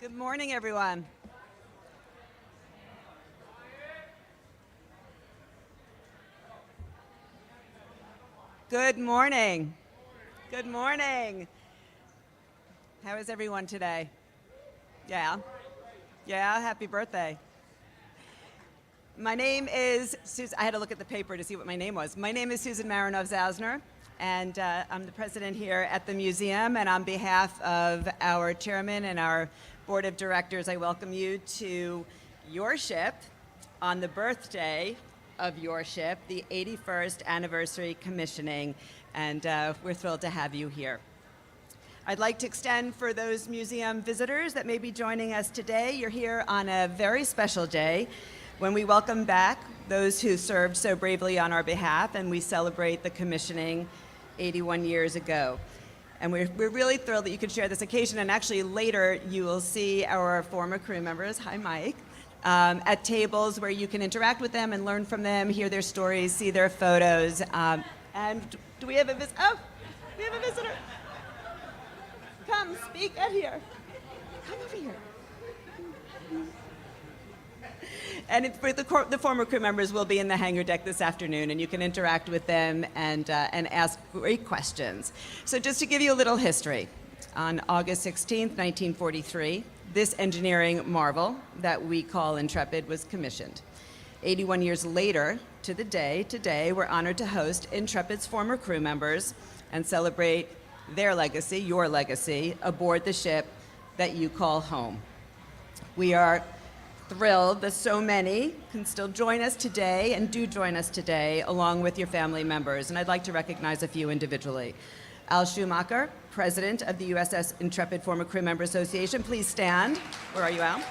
Good morning, everyone. Good morning. Good morning. How is everyone today? Yeah? Yeah, happy birthday. My name is Susan. I had to look at the paper to see what my name was. My name is Susan Marinov-Zausner, and I'm the president here at the museum. And on behalf of our chairman and our board of directors, I welcome you to your ship on the birthday of your ship, the 81st anniversary commissioning, and we're thrilled to have you here. I'd like to extend for those museum visitors that may be joining us today, you're here on a very special day when we welcome back those who served so bravely on our behalf, and we celebrate the commissioning 81 years ago. And we're really thrilled that you could share this occasion, and actually later you will see our former crew members, hi Mike, at tables where you can interact with them and learn from them, hear their stories, see their photos. And do we have a visitor? Oh, we have a visitor. Come, speak at here. Come over here. And the former crew members will be in the hangar deck this afternoon, and you can interact with them and ask great questions. So just to give you a little history, on August 16th, 1943, this engineering marvel that we call Intrepid was commissioned. 81 years later, to the day, today, we're honored to host Intrepid's former crew members and celebrate their legacy, your legacy, aboard the ship that you call home. We are thrilled that so many can still join us today and do join us today along with your family members. And I'd like to recognize a few individually. Al Schumacher, president of the USS Intrepid Former Crew Member Association. Please stand. Where are you, Al?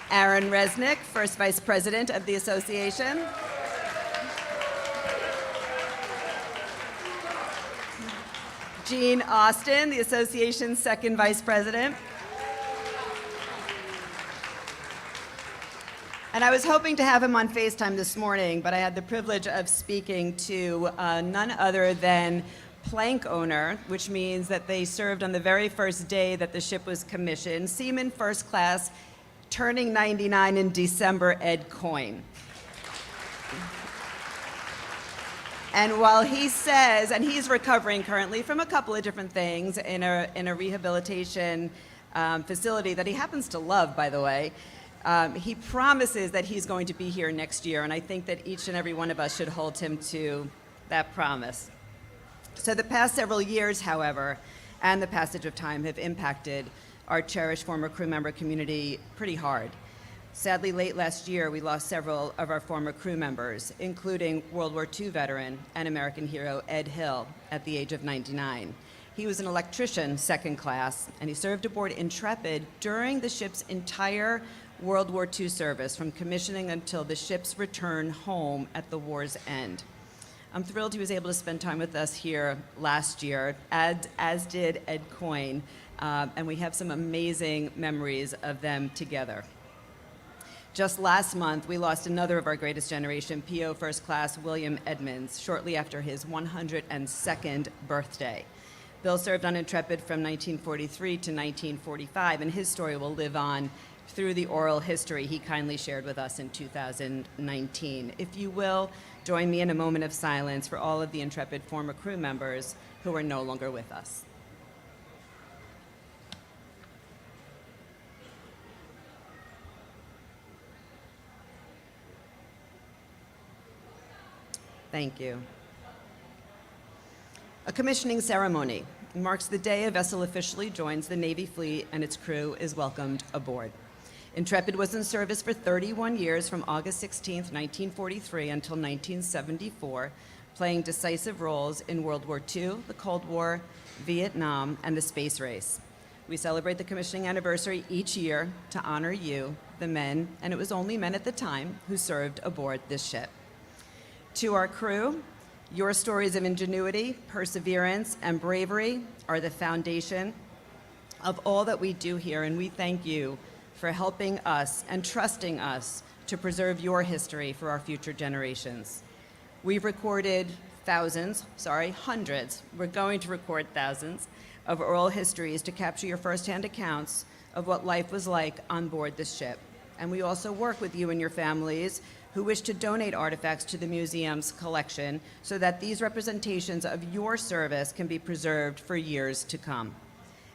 Aaron Resnick, first vice president of the association. Gene Austin, the association's second vice president. And I was hoping to have him on FaceTime this morning, but I had the privilege of speaking to none other than plank owner, which means that they served on the very first day that the ship was commissioned, Seaman First Class, turning 99 in December, Ed Coyne. And while he says, and he's recovering currently from a couple of different things in a rehabilitation facility that he happens to love, by the way, he promises that he's going to be here next year, and I think that each and every one of us should hold him to that promise. So the past several years, however, and the passage of time have impacted our cherished former crew member community pretty hard. Sadly, late last year, we lost several of our former crew members, including World War II veteran and American hero Ed Hill at the age of 99. He was an electrician, second class, and he served aboard Intrepid during the ship's entire World War II service, from commissioning until the ship's return home at the war's end. I'm thrilled he was able to spend time with us here last year, as did Ed Coyne, and we have some amazing memories of them together. Just last month, we lost another of our greatest generation, PO First Class William Edmonds, shortly after his 102nd birthday. Bill served on Intrepid from 1943 to 1945, and his story will live on through the oral history he kindly shared with us in 2019. If you will, join me in a moment of silence for all of the Intrepid former crew members who are no longer with us. Thank you. A commissioning ceremony marks the day a vessel officially joins the Navy fleet and its crew is welcomed aboard. Intrepid was in service for 31 years, from August 16, 1943 until 1974, playing decisive roles in World War II, the Cold War, Vietnam, and the space race. We celebrate the commissioning anniversary each year to honor you, the men, and it was only men at the time, who served aboard this ship. To our crew, your stories of ingenuity, perseverance, and bravery are the foundation of all that we do here, and we thank you for helping us and trusting us to preserve your history for our future generations. We've recorded hundreds, we're going to record thousands of oral histories to capture your firsthand accounts of what life was like on board this ship. And we also work with you and your families who wish to donate artifacts to the museum's collection so that these representations of your service can be preserved for years to come.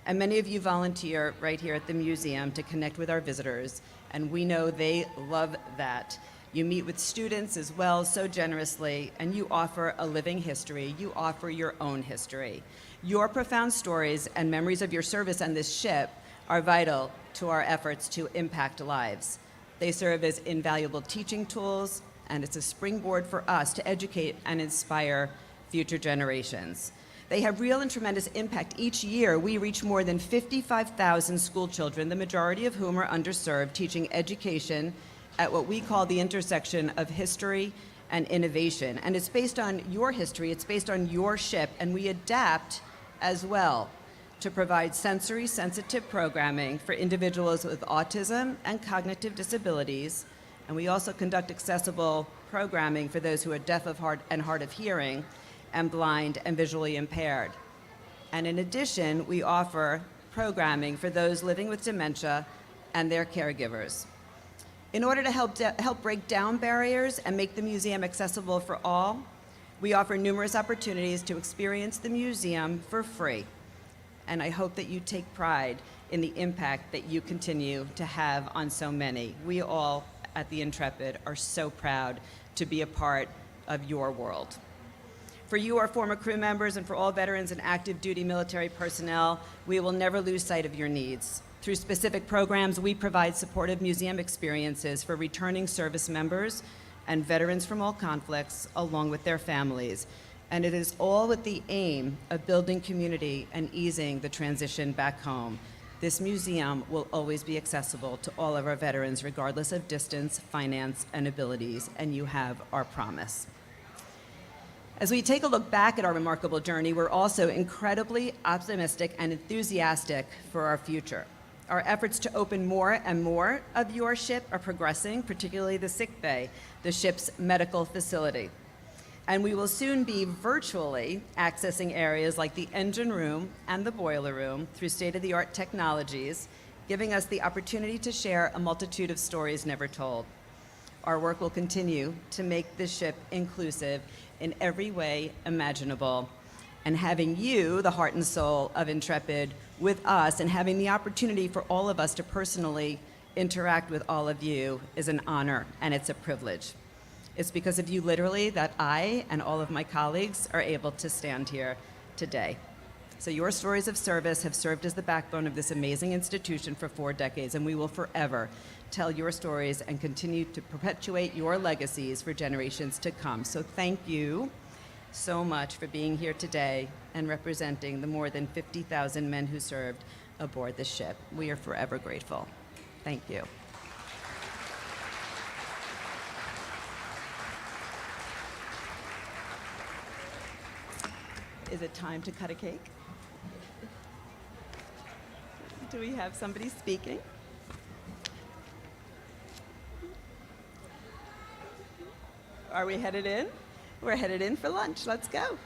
And many of you volunteer right here at the museum to connect with our visitors, and we know they love that. You meet with students as well so generously, and you offer a living history. You offer your own history. Your profound stories and memories of your service on this ship are vital to our efforts to impact lives. They serve as invaluable teaching tools, and it's a springboard for us to educate and inspire future generations. They have real and tremendous impact. Each year, we reach more than 55,000 school children, the majority of whom are underserved, teaching education at what we call the intersection of history and innovation. And it's based on your history, it's based on your ship, and we adapt as well to provide sensory-sensitive programming for individuals with autism and cognitive disabilities. And we also conduct accessible programming for those who are deaf of heart and hard of hearing and blind and visually impaired. And in addition, we offer programming for those living with dementia and their caregivers. In order to help break down barriers and make the museum accessible for all, we offer numerous opportunities to experience the museum for free. And I hope that you take pride in the impact that you continue to have on so many. We all at the Intrepid are so proud to be a part of your world. For you, our former crew members, and for all veterans and active duty military personnel, we will never lose sight of your needs. Through specific programs, we provide supportive museum experiences for returning service members and veterans from all conflicts, along with their families. And it is all with the aim of building community and easing the transition back home. This museum will always be accessible to all of our veterans, regardless of distance, finance, and abilities, and you have our promise. As we take a look back at our remarkable journey, we're also incredibly optimistic and enthusiastic for our future. Our efforts to open more and more of your ship are progressing, particularly the sick bay, the ship's medical facility. And we will soon be virtually accessing areas like the engine room and the boiler room through state-of-the-art technologies, giving us the opportunity to share a multitude of stories never told. Our work will continue to make this ship inclusive in every way imaginable. And having you, the heart and soul of Intrepid, with us, and having the opportunity for all of us to personally interact with all of you is an honor, and it's a privilege. It's because of you, literally, that I and all of my colleagues are able to stand here today. So your stories of service have served as the backbone of this amazing institution for 4 decades, and we will forever tell your stories and continue to perpetuate your legacies for generations to come. So thank you so much for being here today and representing the more than 50,000 men who served aboard this ship. We are forever grateful. Thank you. Is it time to cut a cake? Do we have somebody speaking? Are we headed in? We're headed in for lunch. Let's go.